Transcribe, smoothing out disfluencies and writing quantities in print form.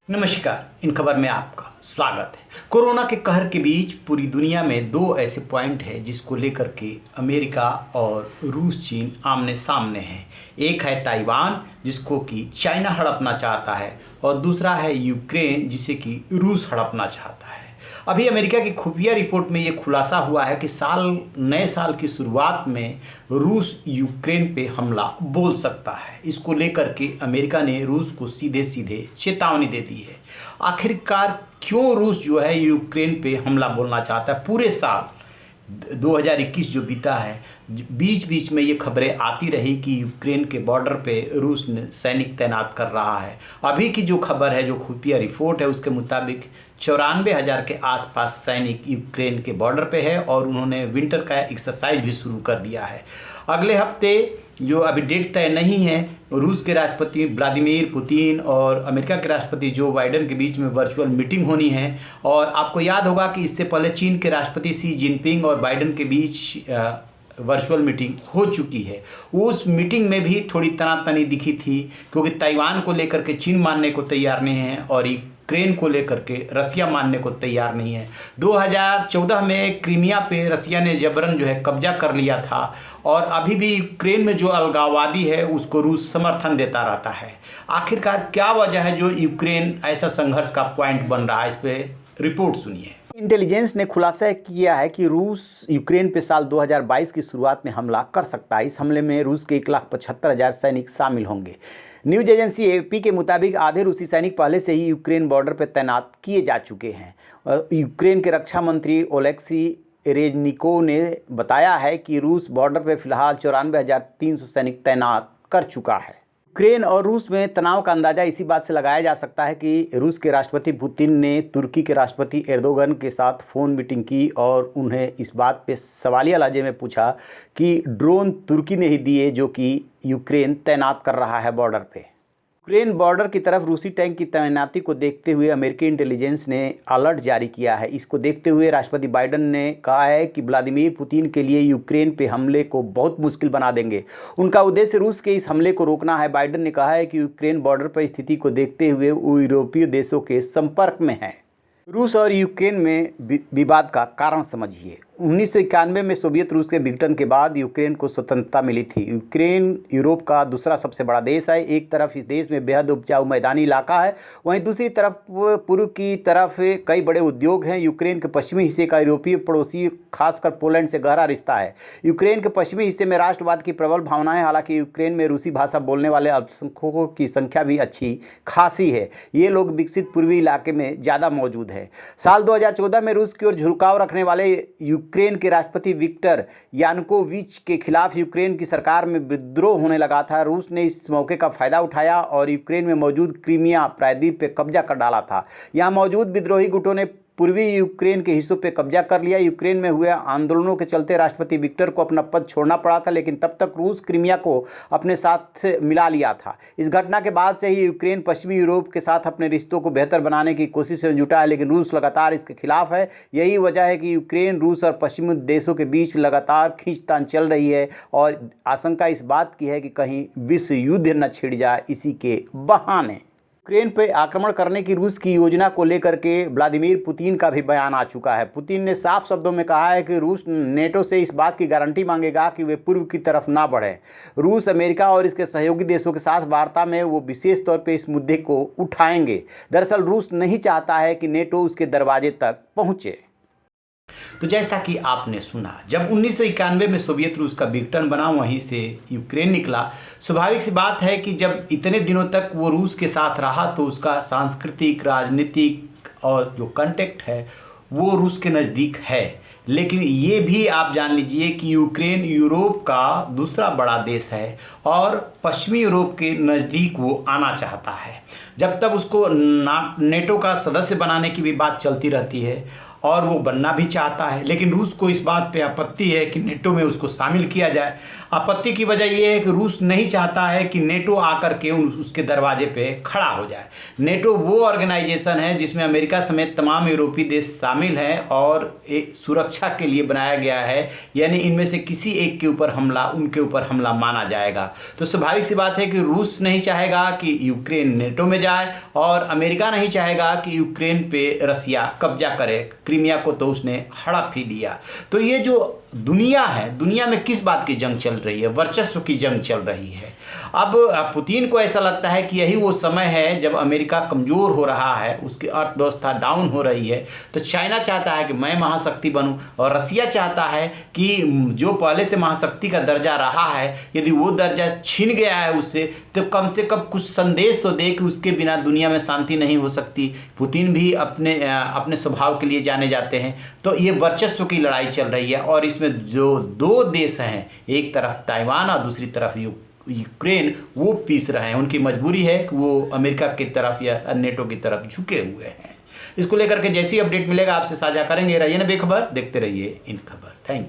नमस्कार। इन खबर में आपका स्वागत है। कोरोना के कहर के बीच पूरी दुनिया में दो ऐसे पॉइंट हैं जिसको लेकर के अमेरिका और रूस चीन आमने सामने हैं। एक है ताइवान, जिसको कि चाइना हड़पना चाहता है, और दूसरा है यूक्रेन, जिसे कि रूस हड़पना चाहता है। अभी अमेरिका की खुफिया रिपोर्ट में ये खुलासा हुआ है कि नए साल की शुरुआत में रूस यूक्रेन पे हमला बोल सकता है। इसको लेकर के अमेरिका ने रूस को सीधे सीधे चेतावनी दे दी है। आखिरकार क्यों रूस जो है यूक्रेन पे हमला बोलना चाहता है? पूरे साल 2021 जो बीता है, बीच बीच में ये खबरें आती रही कि यूक्रेन के बॉर्डर पे रूस ने सैनिक तैनात कर रहा है। अभी की जो खबर है, जो खुफिया रिपोर्ट है, उसके मुताबिक 94,000 के आसपास सैनिक यूक्रेन के बॉर्डर पे है और उन्होंने विंटर का एक्सरसाइज भी शुरू कर दिया है। अगले हफ्ते, जो अभी डेट तय नहीं है, रूस के राष्ट्रपति व्लादिमीर पुतिन और अमेरिका के राष्ट्रपति जो बाइडेन के बीच में वर्चुअल मीटिंग होनी है। और आपको याद होगा कि इससे पहले चीन के राष्ट्रपति शी जिनपिंग और बाइडेन के बीच वर्चुअल मीटिंग हो चुकी है। उस मीटिंग में भी थोड़ी तनातनी दिखी थी, क्योंकि ताइवान को लेकर के चीन मानने को तैयार नहीं है और यूक्रेन को लेकर के रसिया मानने को तैयार नहीं है। 2014 में क्रीमिया पे रसिया ने जबरन जो है कब्जा कर लिया था, और अभी भी यूक्रेन में जो अलगाववादी है उसको रूस समर्थन देता रहता है। आखिरकार क्या वजह है जो यूक्रेन ऐसा संघर्ष का पॉइंट बन रहा है? इस पर रिपोर्ट सुनिए। इंटेलिजेंस ने खुलासा किया है कि रूस यूक्रेन पे साल 2022 की शुरुआत में हमला कर सकता है। इस हमले में रूस के 1,75,000 सैनिक शामिल होंगे। न्यूज एजेंसी एपी के मुताबिक आधे रूसी सैनिक पहले से ही यूक्रेन बॉर्डर पर तैनात किए जा चुके हैं। यूक्रेन के रक्षा मंत्री ओलेक्सी रेजनिको ने बताया है कि रूस बॉर्डर पर फिलहाल 94,300 सैनिक तैनात कर चुका है। यूक्रेन और रूस में तनाव का अंदाज़ा इसी बात से लगाया जा सकता है कि रूस के राष्ट्रपति पुतिन ने तुर्की के राष्ट्रपति एर्दोगन के साथ फ़ोन मीटिंग की और उन्हें इस बात पे सवालिया लहजे में पूछा कि ड्रोन तुर्की ने ही दिए जो कि यूक्रेन तैनात कर रहा है बॉर्डर पे। यूक्रेन बॉर्डर की तरफ रूसी टैंक की तैनाती को देखते हुए अमेरिकी इंटेलिजेंस ने अलर्ट जारी किया है। इसको देखते हुए राष्ट्रपति बाइडेन ने कहा है कि व्लादिमीर पुतिन के लिए यूक्रेन पे हमले को बहुत मुश्किल बना देंगे। उनका उद्देश्य रूस के इस हमले को रोकना है। बाइडेन ने कहा है कि यूक्रेन बॉर्डर पर स्थिति को देखते हुए वो यूरोपीय देशों के संपर्क में है। रूस और यूक्रेन में विवाद का कारण समझिए। 1991 में सोवियत रूस के विघटन के बाद यूक्रेन को स्वतंत्रता मिली थी। यूक्रेन यूरोप का दूसरा सबसे बड़ा देश है। एक तरफ इस देश में बेहद उपजाऊ मैदानी इलाका है, वहीं दूसरी तरफ पूर्व की तरफ कई बड़े उद्योग हैं। यूक्रेन के पश्चिमी हिस्से का यूरोपीय पड़ोसी खासकर पोलैंड से गहरा रिश्ता है। यूक्रेन के पश्चिमी हिस्से में राष्ट्रवाद की प्रबल भावनाएं, हालांकि यूक्रेन में रूसी भाषा बोलने वाले अल्पसंख्यकों की संख्या भी अच्छी खासी है। ये लोग विकसित पूर्वी इलाके में ज़्यादा मौजूद है। साल 2014 में रूस की ओर झुकाव रखने वाले यूक्रेन के राष्ट्रपति विक्टर यानुकोविच के खिलाफ यूक्रेन की सरकार में विद्रोह होने लगा था। रूस ने इस मौके का फायदा उठाया और यूक्रेन में मौजूद क्रीमिया प्रायद्वीप पे कब्जा कर डाला था। यहाँ मौजूद विद्रोही गुटों ने पूर्वी यूक्रेन के हिस्सों पे कब्जा कर लिया। यूक्रेन में हुए आंदोलनों के चलते राष्ट्रपति विक्टर को अपना पद छोड़ना पड़ा था, लेकिन तब तक रूस क्रीमिया को अपने साथ मिला लिया था। इस घटना के बाद से ही यूक्रेन पश्चिमी यूरोप के साथ अपने रिश्तों को बेहतर बनाने की कोशिश में जुटा है, लेकिन रूस लगातार इसके खिलाफ है। यही वजह है कि यूक्रेन, रूस और पश्चिमी देशों के बीच लगातार खींचतान चल रही है और आशंका इस बात की है कि कहीं विश्व युद्ध न छिड़ जाए इसी के बहाने। यूक्रेन पर आक्रमण करने की रूस की योजना को लेकर के व्लादिमीर पुतिन का भी बयान आ चुका है। पुतिन ने साफ शब्दों में कहा है कि रूस नेटो से इस बात की गारंटी मांगेगा कि वे पूर्व की तरफ ना बढ़ें। रूस, अमेरिका और इसके सहयोगी देशों के साथ वार्ता में वो विशेष तौर पे इस मुद्दे को उठाएंगे। दरअसल रूस नहीं चाहता है कि नेटो उसके दरवाजे तक पहुँचे। तो जैसा कि आपने सुना, जब 1991 में सोवियत रूस का विघटन बना, वहीं से यूक्रेन निकला। स्वाभाविक सी बात है कि जब इतने दिनों तक वो रूस के साथ रहा तो उसका सांस्कृतिक, राजनीतिक और जो कांटेक्ट है वो रूस के नज़दीक है। लेकिन ये भी आप जान लीजिए कि यूक्रेन यूरोप का दूसरा बड़ा देश है और पश्चिमी यूरोप के नज़दीक वो आना चाहता है। जब तक उसको नेटो का सदस्य बनाने की भी बात चलती रहती है और वो बनना भी चाहता है, लेकिन रूस को इस बात पे आपत्ति है कि नेटो में उसको शामिल किया जाए। आपत्ति की वजह ये है कि रूस नहीं चाहता है कि नेटो आकर के उसके दरवाजे पे खड़ा हो जाए। नेटो वो ऑर्गेनाइजेशन है जिसमें अमेरिका समेत तमाम यूरोपीय देश शामिल हैं और एक सुरक्षा के लिए बनाया गया है, यानी इनमें से किसी एक के ऊपर हमला उनके ऊपर हमला माना जाएगा। तो स्वाभाविक सी बात है कि रूस नहीं चाहेगा कि यूक्रेन नेटो में जाए और अमेरिका नहीं चाहेगा कि यूक्रेन पे रसिया कब्जा करे। क्रीमिया को तो उसने हड़प ही लिया। तो ये जो दुनिया है, दुनिया में किस बात की जंग चल रही है? वर्चस्व की जंग चल रही है। अब पुतिन को ऐसा लगता है कि यही वो समय है जब अमेरिका कमज़ोर हो रहा है, उसकी अर्थव्यवस्था डाउन हो रही है, तो चाइना चाहता है कि मैं महाशक्ति बनूं और रसिया चाहता है कि जो पहले से महाशक्ति का दर्जा रहा है, यदि वो दर्जा छीन गया है उससे, तो कम से कम कुछ संदेश तो दे कि उसके बिना दुनिया में शांति नहीं हो सकती। पुतिन भी अपने स्वभाव के लिए जाने जाते हैं। तो ये वर्चस्व की लड़ाई चल रही है और इसमें जो दो देश हैं, एक तरफ ताइवान और दूसरी तरफ यूक्रेन, वो पीस रहे हैं। उनकी मजबूरी है कि वो अमेरिका की तरफ या नेटो की तरफ झुके हुए हैं। इसको लेकर के जैसी अपडेट मिलेगा आपसे साझा करेंगे। रहिए ना बेखबर, देखते रहिए इन खबर। Thank you.